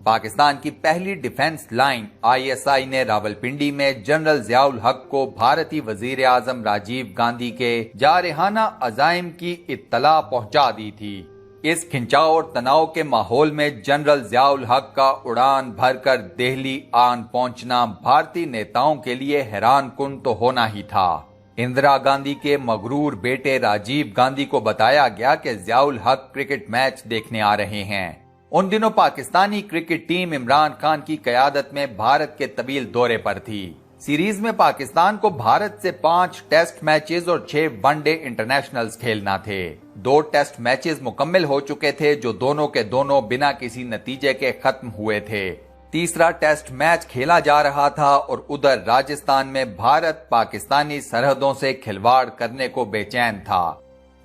پاکستان کی پہلی defence line ISI نے راولپنڈی میں جنرل ضیاء الحق کو بھارتی وزیر اعظم راجیو گاندھی کے جارحانہ عزائم کی اطلاع پہنچا دی تھی۔ اس کھنچاؤ اور تناؤ کے ماحول میں جنرل ضیاء الحق کا اڑان بھر کر دہلی آن پہنچنا بھارتی نیتاؤں کے لیے حیران کن تو ہونا ہی تھا۔ اندرا گاندھی کے مغرور بیٹے راجیو گاندھی کو بتایا گیا کہ ضیاء الحق کرکٹ میچ دیکھنے آ رہے ہیں۔ ان دنوں پاکستانی کرکٹ ٹیم عمران خان کی قیادت میں بھارت کے طویل دورے پر تھی۔ سیریز میں پاکستان کو بھارت سے 5 ٹیسٹ میچز اور 6 ون ڈے انٹرنیشنلز کھیلنا تھے۔ 2 ٹیسٹ میچز مکمل ہو چکے تھے جو دونوں کے دونوں بنا کسی نتیجے کے ختم ہوئے تھے۔ تیسرا ٹیسٹ میچ کھیلا جا رہا تھا اور ادھر راجستھان میں بھارت پاکستانی سرحدوں سے کھلواڑ کرنے کو بے چین تھا۔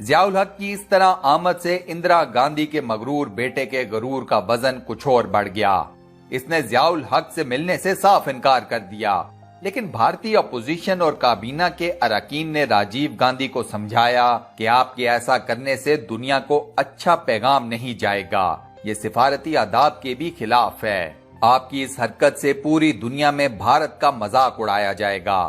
ضیاء الحق کی اس طرح آمد سے اندرا گاندھی کے مغرور بیٹے کے غرور کا وزن کچھ اور بڑھ گیا۔ اس نے ضیاء الحق سے ملنے سے صاف انکار کر دیا، لیکن بھارتی اپوزیشن اور کابینہ کے اراکین نے راجیو گاندھی کو سمجھایا کہ آپ کے ایسا کرنے سے دنیا کو اچھا پیغام نہیں جائے گا، یہ سفارتی آداب کے بھی خلاف ہے۔ آپ کی اس حرکت سے پوری دنیا میں بھارت کا مذاق اڑایا جائے گا۔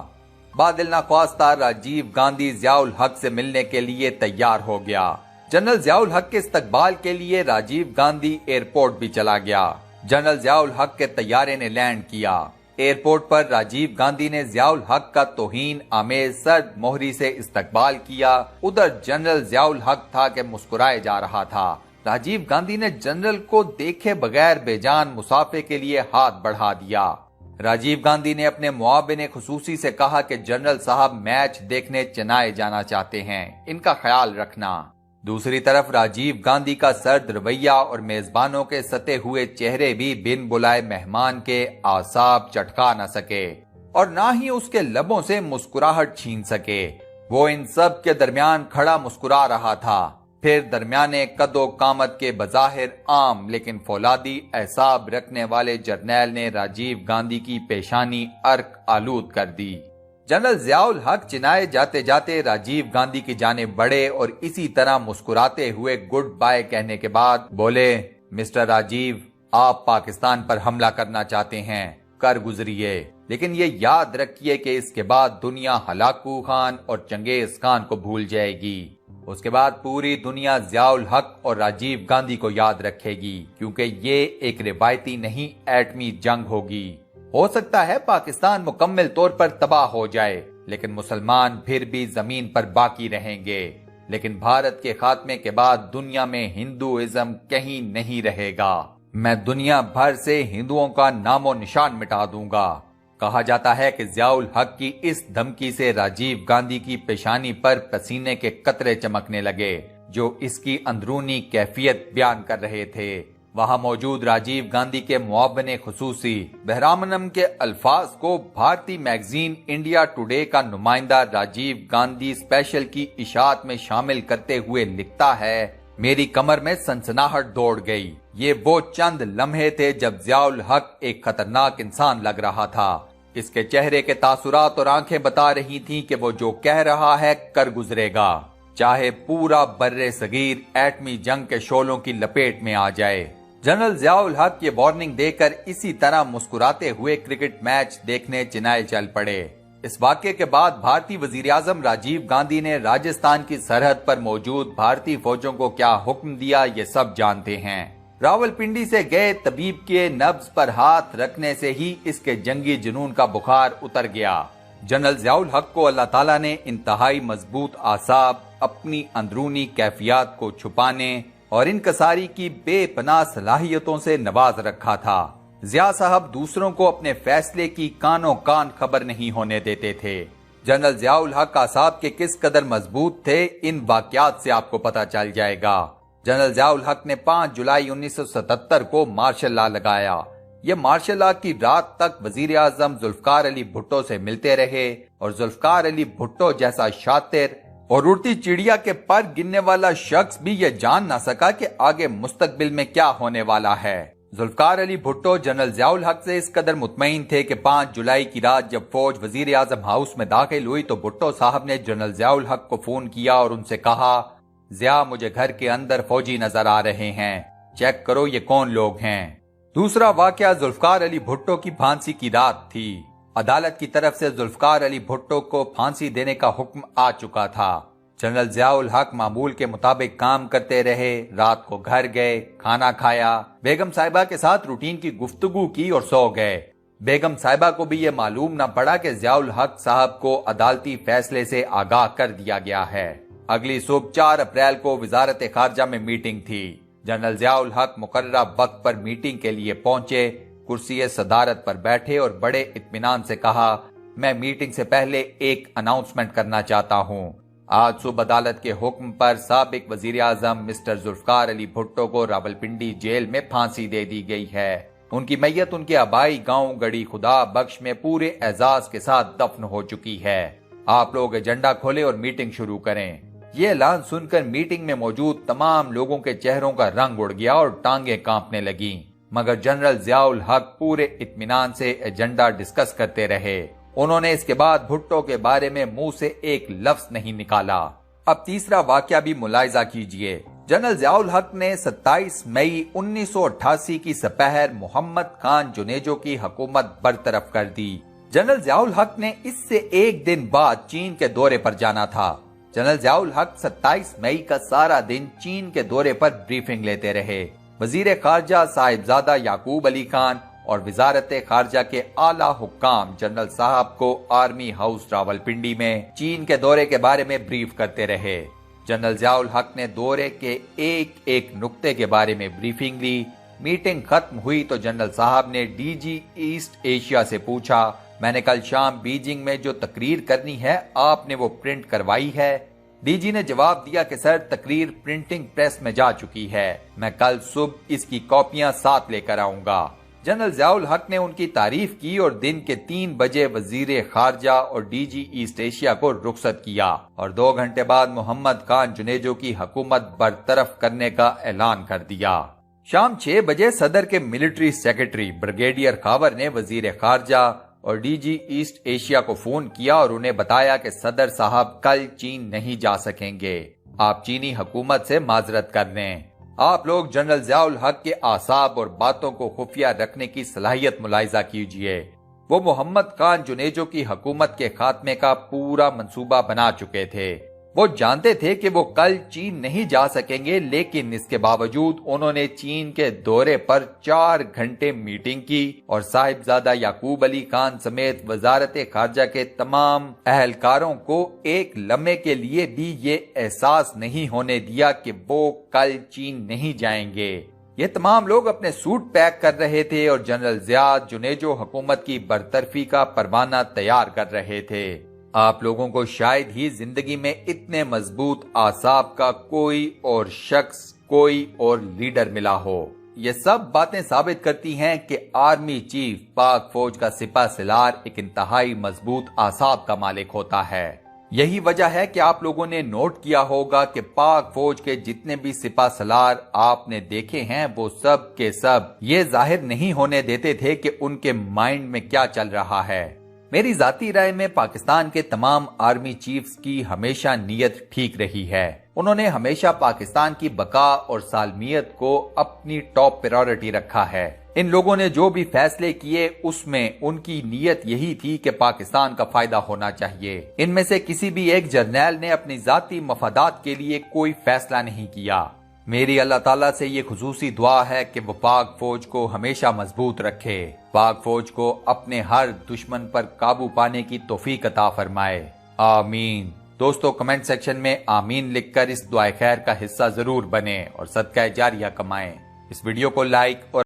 بادل نخواستہ راجیو گاندھی ضیاء الحق سے ملنے کے لیے تیار ہو گیا۔ جنرل ضیاء الحق کے استقبال کے لیے راجیو گاندھی ایئرپورٹ بھی چلا گیا۔ جنرل ضیاء الحق کے طیارے نے لینڈ کیا۔ ایئرپورٹ پر راجیو گاندھی نے ضیاء الحق کا توہین آمیز سرد مہری سے استقبال کیا۔ ادھر جنرل ضیاء الحق تھا کہ مسکرائے جا رہا تھا۔ راجیو گاندھی نے جنرل کو دیکھے بغیر بے جان مسافے کے لیے ہاتھ بڑھا دیا۔ راجیو گاندھی نے اپنے معاون خصوصی سے کہا کہ جنرل صاحب میچ دیکھنے چنائے جانا چاہتے ہیں، ان کا خیال رکھنا۔ دوسری طرف راجیو گاندھی کا سرد رویہ اور میزبانوں کے ستے ہوئے چہرے بھی بن بلائے مہمان کے اعصاب چٹکا نہ سکے اور نہ ہی اس کے لبوں سے مسکراہٹ چھین سکے۔ وہ ان سب کے درمیان کھڑا مسکرا رہا تھا۔ پھر درمیانے قد و قامت کے بظاہر عام لیکن فولادی اعصاب رکھنے والے جرنیل نے راجیو گاندھی کی پیشانی عرق آلود کر دی۔ جنرل ضیاء الحق چنائے جاتے جاتے راجیو گاندھی کی جانب بڑھے اور اسی طرح مسکراتے ہوئے گڈ بائے کہنے کے بعد بولے، مسٹر راجیو، آپ پاکستان پر حملہ کرنا چاہتے ہیں، کر گزریے، لیکن یہ یاد رکھیے کہ اس کے بعد دنیا ہلاکو خان اور چنگیز خان کو بھول جائے گی۔ اس کے بعد پوری دنیا ضیاء الحق اور راجیو گاندھی کو یاد رکھے گی، کیونکہ یہ ایک روایتی نہیں ایٹمی جنگ ہوگی۔ ہو سکتا ہے پاکستان مکمل طور پر تباہ ہو جائے، لیکن مسلمان پھر بھی زمین پر باقی رہیں گے۔ لیکن بھارت کے خاتمے کے بعد دنیا میں ہندوازم کہیں نہیں رہے گا۔ میں دنیا بھر سے ہندوؤں کا نام و نشان مٹا دوں گا۔ کہا جاتا ہے کہ ضیاء الحق کی اس دھمکی سے راجیو گاندھی کی پیشانی پر پسینے کے قطرے چمکنے لگے، جو اس کی اندرونی کیفیت بیان کر رہے تھے۔ وہاں موجود راجیو گاندھی کے معاون خصوصی بہرامنم کے الفاظ کو بھارتی میگزین انڈیا ٹوڈے کا نمائندہ راجیو گاندھی اسپیشل کی اشاعت میں شامل کرتے ہوئے لکھتا ہے، میری کمر میں سنسناہٹ دوڑ گئی۔ یہ وہ چند لمحے تھے جب ضیاء الحق ایک خطرناک انسان لگ رہا تھا۔ اس کے چہرے کے تاثرات اور آنکھیں بتا رہی تھیں کہ وہ جو کہہ رہا ہے کر گزرے گا، چاہے پورا بر صغیر ایٹمی جنگ کے شعلوں کی لپیٹ میں آ جائے۔ جنرل ضیاء الحق یہ وارننگ دے کر اسی طرح مسکراتے ہوئے کرکٹ میچ دیکھنے چنائے چل پڑے۔ اس واقعے کے بعد بھارتی وزیر اعظم راجیو گاندھی نے راجستھان کی سرحد پر موجود بھارتی فوجوں کو کیا حکم دیا، یہ سب جانتے ہیں۔ راولپنڈی سے گئے طبیب کے نبض پر ہاتھ رکھنے سے ہی اس کے جنگی جنون کا بخار اتر گیا۔ جنرل ضیاء الحق کو اللہ تعالیٰ نے انتہائی مضبوط اعصاب، اپنی اندرونی کیفیات کو چھپانے اور انکساری کی بے پناہ صلاحیتوں سے نواز رکھا تھا۔ ضیاء صاحب دوسروں کو اپنے فیصلے کی کانوں کان خبر نہیں ہونے دیتے تھے۔ جنرل ضیاء الحق اعصاب کے کس قدر مضبوط تھے، ان واقعات سے آپ کو پتہ چل جائے گا۔ جنرل ضیاء الحق نے 5 جولائی 1977 کو مارشل لا لگایا۔ یہ مارشل لا کی رات تک وزیر اعظم ذوالفقار علی بھٹو سے ملتے رہے اور ذوالفقار علی بھٹو جیسا شاطر اور اڑتی چڑیا کے پر گننے والا شخص بھی یہ جان نہ سکا کہ آگے مستقبل میں کیا ہونے والا ہے۔ ذوالفقار علی بھٹو جنرل ضیاء الحق سے اس قدر مطمئن تھے کہ 5 جولائی کی رات جب فوج وزیر اعظم ہاؤس میں داخل ہوئی تو بھٹو صاحب نے جنرل ضیاء الحق کو فون کیا اور ان سے کہا، ضیاء مجھے گھر کے اندر فوجی نظر آ رہے ہیں، چیک کرو یہ کون لوگ ہیں۔ دوسرا واقعہ ذوالفقار علی بھٹو کی پھانسی کی رات تھی۔ عدالت کی طرف سے ذوالفقار علی بھٹو کو پھانسی دینے کا حکم آ چکا تھا۔ جنرل ضیاء الحق معمول کے مطابق کام کرتے رہے، رات کو گھر گئے، کھانا کھایا، بیگم صاحبہ کے ساتھ روٹین کی گفتگو کی اور سو گئے۔ بیگم صاحبہ کو بھی یہ معلوم نہ پڑا کہ ضیاء الحق صاحب کو عدالتی فیصلے سے آگاہ کر دیا گیا ہے۔ اگلی صبح 4 اپریل کو وزارت خارجہ میں میٹنگ تھی۔ جنرل ضیاء الحق مقررہ وقت پر میٹنگ کے لیے پہنچے، کرسی صدارت پر بیٹھے اور بڑے اطمینان سے کہا، میں میٹنگ سے پہلے ایک اناؤنسمنٹ کرنا چاہتا ہوں۔ آج صبح عدالت کے حکم پر سابق وزیر اعظم مسٹر ذوالفقار علی بھٹو کو راولپنڈی جیل میں پھانسی دے دی گئی ہے۔ ان کی میت ان کے آبائی گاؤں گڑی خدا بخش میں پورے اعزاز کے ساتھ دفن ہو چکی ہے۔ آپ لوگ ایجنڈا کھولیں اور میٹنگ شروع کریں۔ یہ اعلان سن کر میٹنگ میں موجود تمام لوگوں کے چہروں کا رنگ اڑ گیا اور ٹانگیں کانپنے لگیں، مگر جنرل ضیاء الحق پورے اطمینان سے ایجنڈا ڈسکس کرتے رہے۔ انہوں نے اس کے بعد بھٹو کے بارے میں منہ سے ایک لفظ نہیں نکالا۔ اب تیسرا واقعہ بھی ملاحظہ کیجئے۔ جنرل ضیاء الحق نے 27 مئی 1988 کی سپہر محمد خان جنیجو کی حکومت برطرف کر دی۔ جنرل ضیاء الحق نے اس سے ایک دن بعد چین کے دورے پر جانا تھا۔ جنرل ضیاء الحق 27 مئی کا سارا دن چین کے دورے پر بریفنگ لیتے رہے۔ وزیر خارجہ صاحبزادہ یعقوب علی خان اور وزارت خارجہ کے اعلیٰ حکام جنرل صاحب کو آرمی ہاؤس راولپنڈی میں چین کے دورے کے بارے میں بریف کرتے رہے۔ جنرل ضیاء الحق نے دورے کے ایک ایک نقطے کے بارے میں بریفنگ لی۔ میٹنگ ختم ہوئی تو جنرل صاحب نے ڈی جی ایسٹ ایشیا سے پوچھا، میں نے کل شام بیجنگ میں جو تقریر کرنی ہے آپ نے وہ پرنٹ کروائی ہے؟ ڈی جی نے جواب دیا کہ سر تقریر پرنٹنگ پریس میں جا چکی ہے، میں کل صبح اس کی کاپیاں ساتھ لے کر آؤں گا۔ جنرل ضیاء الحق نے ان کی تعریف کی اور دن کے 3 بجے وزیر خارجہ اور ڈی جی ایسٹ ایشیا کو رخصت کیا اور 2 گھنٹے بعد محمد خان جنیجو کی حکومت برطرف کرنے کا اعلان کر دیا۔ شام 6 بجے صدر کے ملٹری سیکرٹری بریگیڈیئر خاور نے وزیر خارجہ اور ڈی جی ایسٹ ایشیا کو فون کیا اور انہیں بتایا کہ صدر صاحب کل چین نہیں جا سکیں گے، آپ چینی حکومت سے معذرت کر لیں۔ آپ لوگ جنرل ضیاء الحق کے اعصاب اور باتوں کو خفیہ رکھنے کی صلاحیت ملاحظہ کیجئے۔ وہ محمد خان جنیجو کی حکومت کے خاتمے کا پورا منصوبہ بنا چکے تھے۔ وہ جانتے تھے کہ وہ کل چین نہیں جا سکیں گے، لیکن اس کے باوجود انہوں نے چین کے دورے پر 4 گھنٹے میٹنگ کی اور صاحبزادہ یعقوب علی خان سمیت وزارت خارجہ کے تمام اہلکاروں کو ایک لمحے کے لیے بھی یہ احساس نہیں ہونے دیا کہ وہ کل چین نہیں جائیں گے۔ یہ تمام لوگ اپنے سوٹ پیک کر رہے تھے اور جنرل ضیاء جنیجو حکومت کی برطرفی کا پروانہ تیار کر رہے تھے۔ آپ لوگوں کو شاید ہی زندگی میں اتنے مضبوط اعصاب کا کوئی اور شخص، کوئی اور لیڈر ملا ہو۔ یہ سب باتیں ثابت کرتی ہیں کہ آرمی چیف پاک فوج کا سپہ سالار ایک انتہائی مضبوط اعصاب کا مالک ہوتا ہے۔ یہی وجہ ہے کہ آپ لوگوں نے نوٹ کیا ہوگا کہ پاک فوج کے جتنے بھی سپہ سالار آپ نے دیکھے ہیں وہ سب کے سب یہ ظاہر نہیں ہونے دیتے تھے کہ ان کے مائنڈ میں کیا چل رہا ہے۔ میری ذاتی رائے میں پاکستان کے تمام آرمی چیفز کی ہمیشہ نیت ٹھیک رہی ہے۔ انہوں نے ہمیشہ پاکستان کی بقا اور سالمیت کو اپنی ٹاپ پرائورٹی رکھا ہے۔ ان لوگوں نے جو بھی فیصلے کیے اس میں ان کی نیت یہی تھی کہ پاکستان کا فائدہ ہونا چاہیے۔ ان میں سے کسی بھی ایک جرنیل نے اپنی ذاتی مفادات کے لیے کوئی فیصلہ نہیں کیا۔ میری اللہ تعالیٰ سے یہ خصوصی دعا ہے کہ وہ پاک فوج کو ہمیشہ مضبوط رکھے، پاک فوج کو اپنے ہر دشمن پر قابو پانے کی توفیق عطا فرمائے، آمین۔ دوستو کمنٹ سیکشن میں آمین لکھ کر اس دعائے خیر کا حصہ ضرور بنیں اور صدقہ جاریہ کمائیں۔ اس ویڈیو کو لائک اور